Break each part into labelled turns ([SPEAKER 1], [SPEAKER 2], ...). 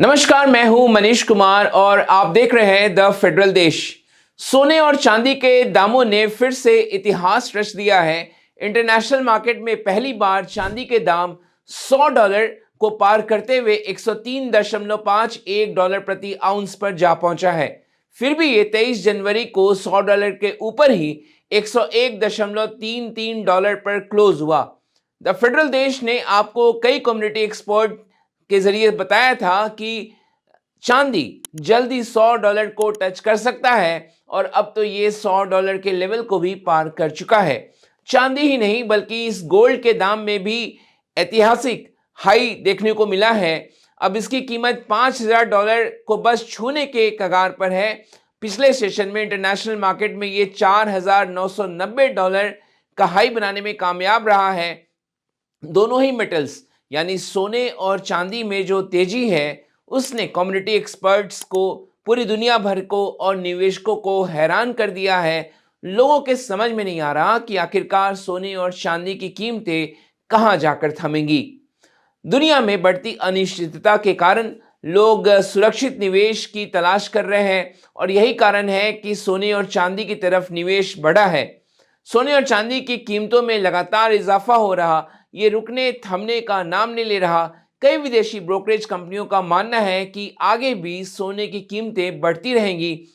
[SPEAKER 1] नमस्कार, मैं हूं मनीष कुमार और आप देख रहे हैं द फेडरल देश। सोने और चांदी के दामों ने फिर से इतिहास रच दिया है। इंटरनेशनल मार्केट में पहली बार चांदी के दाम $100 को पार करते हुए 103.51 डॉलर प्रति आउंस पर जा पहुंचा है। फिर भी ये 23 जनवरी को $100 के ऊपर ही 101.33 डॉलर पर क्लोज हुआ। द फेडरल देश ने आपको कई कम्युनिटी एक्सपर्ट के जरिए बताया था कि चांदी जल्दी $100 को टच कर सकता है और अब तो ये $100 के लेवल को भी पार कर चुका है। चांदी ही नहीं बल्कि इस गोल्ड के दाम में भी ऐतिहासिक हाई देखने को मिला है। अब इसकी कीमत $5000 को बस छूने के कगार पर है। पिछले सेशन में इंटरनेशनल मार्केट में ये $4990 का हाई बनाने में कामयाब रहा है। दोनों ही मेटल्स यानी सोने और चांदी में जो तेजी है उसने कम्युनिटी एक्सपर्ट्स को, पूरी दुनिया भर को और निवेशकों को हैरान कर दिया है। लोगों के समझ में नहीं आ रहा कि आखिरकार सोने और चांदी की कीमतें कहां जाकर थमेंगी। दुनिया में बढ़ती अनिश्चितता के कारण लोग सुरक्षित निवेश की तलाश कर रहे हैं और यही कारण है कि सोने और चांदी की तरफ निवेश बढ़ा है। सोने और चांदी की कीमतों में लगातार इजाफा हो रहा, ये रुकने थमने का नाम नहीं ले रहा। कई विदेशी ब्रोकरेज कंपनियों का मानना है कि आगे भी सोने की कीमतें बढ़ती रहेंगी।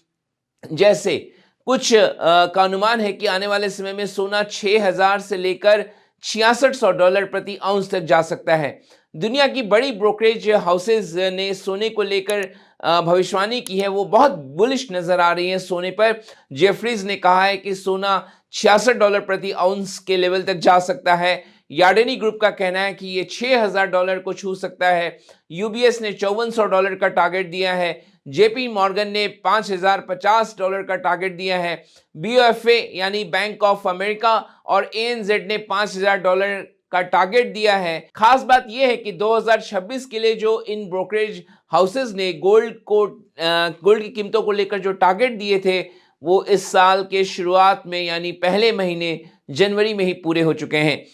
[SPEAKER 1] जैसे कुछ का अनुमान है कि आने वाले समय में सोना 6000 से लेकर $6600 प्रति आउंस तक जा सकता है। दुनिया की बड़ी ब्रोकरेज हाउसेज ने सोने को लेकर भविष्यवाणी की है, वो बहुत बुलिश नजर आ रही है सोने पर। जेफरीज ने कहा है कि सोना $66 प्रति आउंस के लेवल तक जा सकता है। यार्डेनी ग्रुप का कहना है कि ये $6000 को छू सकता है। यूबीएस ने $5400 का टारगेट दिया है। जेपी मॉर्गन ने $5050 का टारगेट दिया है। बीओएफए यानी बैंक ऑफ अमेरिका और एएनजेड ने $5000 का टारगेट दिया है। खास बात यह है कि 2026 के लिए जो इन ब्रोकरेज हाउसेज ने गोल्ड की कीमतों को लेकर जो टारगेट दिए थे वो इस साल के शुरुआत में यानी पहले महीने जनवरी में ही पूरे हो चुके हैं।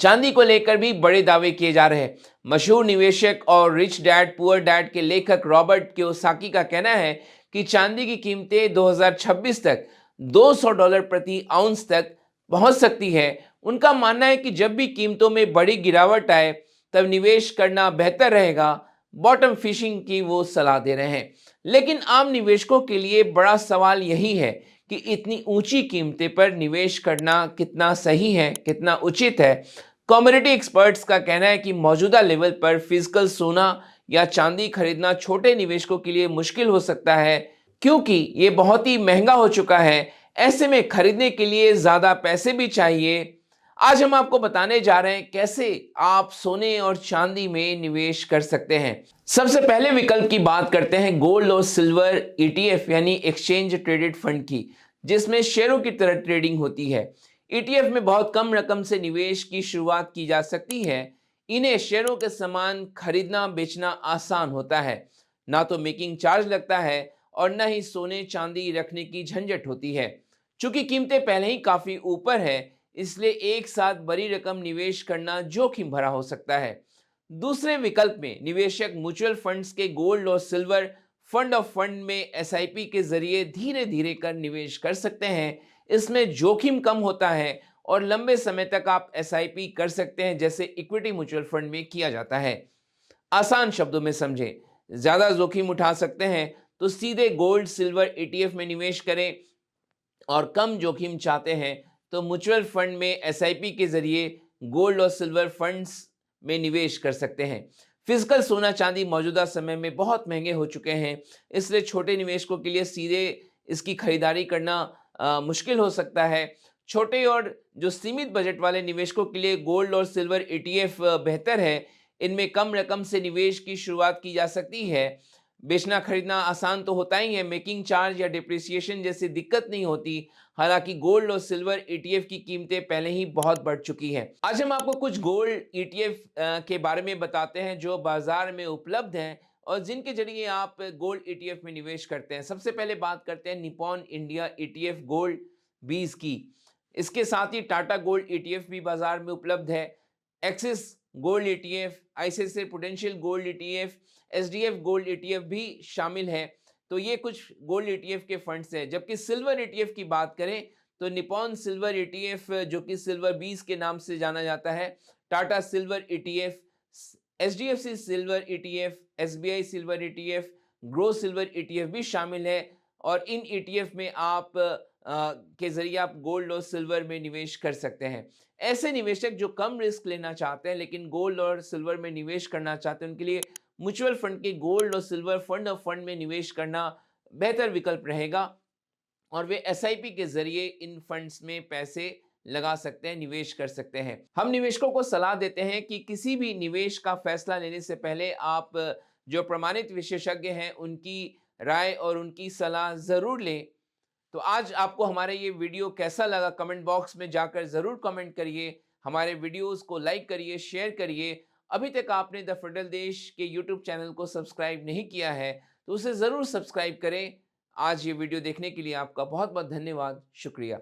[SPEAKER 1] चांदी को लेकर भी बड़े दावे किए जा रहे हैं। मशहूर निवेशक और रिच डैड पुअर डैड के लेखक रॉबर्ट कियोसाकी का कहना है कि चांदी की कीमतें 2026 तक $200 प्रति आउंस तक पहुंच सकती है। उनका मानना है कि जब भी कीमतों में बड़ी गिरावट आए तब निवेश करना बेहतर रहेगा। बॉटम फिशिंग की वो सलाह दे रहे हैं। लेकिन आम निवेशकों के लिए बड़ा सवाल यही है कि इतनी ऊंची कीमतें पर निवेश करना कितना सही है, कितना उचित है। कम्युनिटी एक्सपर्ट्स का कहना है कि मौजूदा लेवल पर फिजिकल सोना या चांदी खरीदना छोटे निवेशकों के लिए मुश्किल हो सकता है, क्योंकि ये बहुत ही महंगा हो चुका है। ऐसे में खरीदने के लिए ज्यादा पैसे भी चाहिए। आज हम आपको बताने जा रहे हैं कैसे आप सोने और चांदी में निवेश कर सकते हैं। सबसे पहले विकल्प की बात करते हैं गोल्ड और सिल्वर ईटीएफ यानी एक्सचेंज ट्रेडेड फंड की, जिसमें शेयरों की तरह ट्रेडिंग होती है। ईटीएफ में बहुत कम रकम से निवेश की शुरुआत की जा सकती है। इन्हें शेयरों के समान खरीदना बेचना आसान होता है। ना तो मेकिंग चार्ज लगता है और न ही सोने चांदी रखने की झंझट होती है। चूंकि कीमतें पहले ही काफी ऊपर है, इसलिए एक साथ बड़ी रकम निवेश करना जोखिम भरा हो सकता है। दूसरे विकल्प में निवेशक म्यूचुअल फंड्स के गोल्ड और सिल्वर फंड ऑफ फंड में एसआईपी के जरिए धीरे धीरे कर निवेश कर सकते हैं। इसमें जोखिम कम होता है और लंबे समय तक आप एसआईपी कर सकते हैं, जैसे इक्विटी म्यूचुअल फंड में किया जाता है। आसान शब्दों में समझें, ज्यादा जोखिम उठा सकते हैं तो सीधे गोल्ड सिल्वर ईटीएफ में निवेश करें और कम जोखिम चाहते हैं तो म्यूचुअल फंड में एसआईपी के जरिए गोल्ड और सिल्वर फंड्स में निवेश कर सकते हैं। फिजिकल सोना चांदी मौजूदा समय में बहुत महंगे हो चुके हैं, इसलिए छोटे निवेशकों के लिए सीधे इसकी खरीदारी करना मुश्किल हो सकता है। छोटे और जो सीमित बजट वाले निवेशकों के लिए गोल्ड और सिल्वर ईटीएफ बेहतर है। इनमें कम रकम से निवेश की शुरुआत की जा सकती है। बेचना खरीदना आसान तो होता ही है, मेकिंग चार्ज या डिप्रिसिएशन जैसी दिक्कत नहीं होती। हालांकि गोल्ड और सिल्वर ईटीएफ की कीमतें पहले ही बहुत बढ़ चुकी हैं। आज हम आपको कुछ गोल्ड ईटीएफ के बारे में बताते हैं जो बाजार में उपलब्ध हैं और जिनके जरिए आप गोल्ड ईटीएफ में निवेश करते हैं। सबसे पहले बात करते हैं निपॉन इंडिया ईटीएफ गोल्ड 20 की। इसके साथ ही टाटा गोल्ड ईटीएफ भी बाजार में उपलब्ध है। Axis gold ETF, ICICI prudential gold ETF, SDF gold ETF भी शामिल है। तो ये कुछ गोल्ड ETF के फंड्स हैं। जबकि सिल्वर ETF की बात करें तो निपॉन सिल्वर ETF, जो कि सिल्वर 20 के नाम से जाना जाता है, Tata silver ETF, HDFC silver ETF, SBI silver ETF, grow silver ETF भी शामिल है। और इन ETF में आप के जरिए आप गोल्ड और सिल्वर में निवेश कर सकते हैं। ऐसे निवेशक जो कम रिस्क लेना चाहते हैं लेकिन गोल्ड और सिल्वर में निवेश करना चाहते हैं, उनके लिए म्यूचुअल फंड के गोल्ड और सिल्वर फंड ऑफ फंड में निवेश करना बेहतर विकल्प रहेगा और वे SIP के जरिए इन फंड्स में पैसे लगा सकते हैं, निवेश कर सकते हैं। हम निवेशकों को सलाह देते हैं कि किसी भी निवेश का फैसला लेने से पहले आप जो प्रमाणित विशेषज्ञ हैं उनकी राय और उनकी सलाह जरूर लें। तो आज आपको हमारा ये वीडियो कैसा लगा, कमेंट बॉक्स में जाकर ज़रूर कमेंट करिए। हमारे वीडियोस को लाइक करिए, शेयर करिए। अभी तक आपने द फेडरल देश के यूट्यूब चैनल को सब्सक्राइब नहीं किया है तो उसे ज़रूर सब्सक्राइब करें। आज ये वीडियो देखने के लिए आपका बहुत बहुत धन्यवाद, शुक्रिया।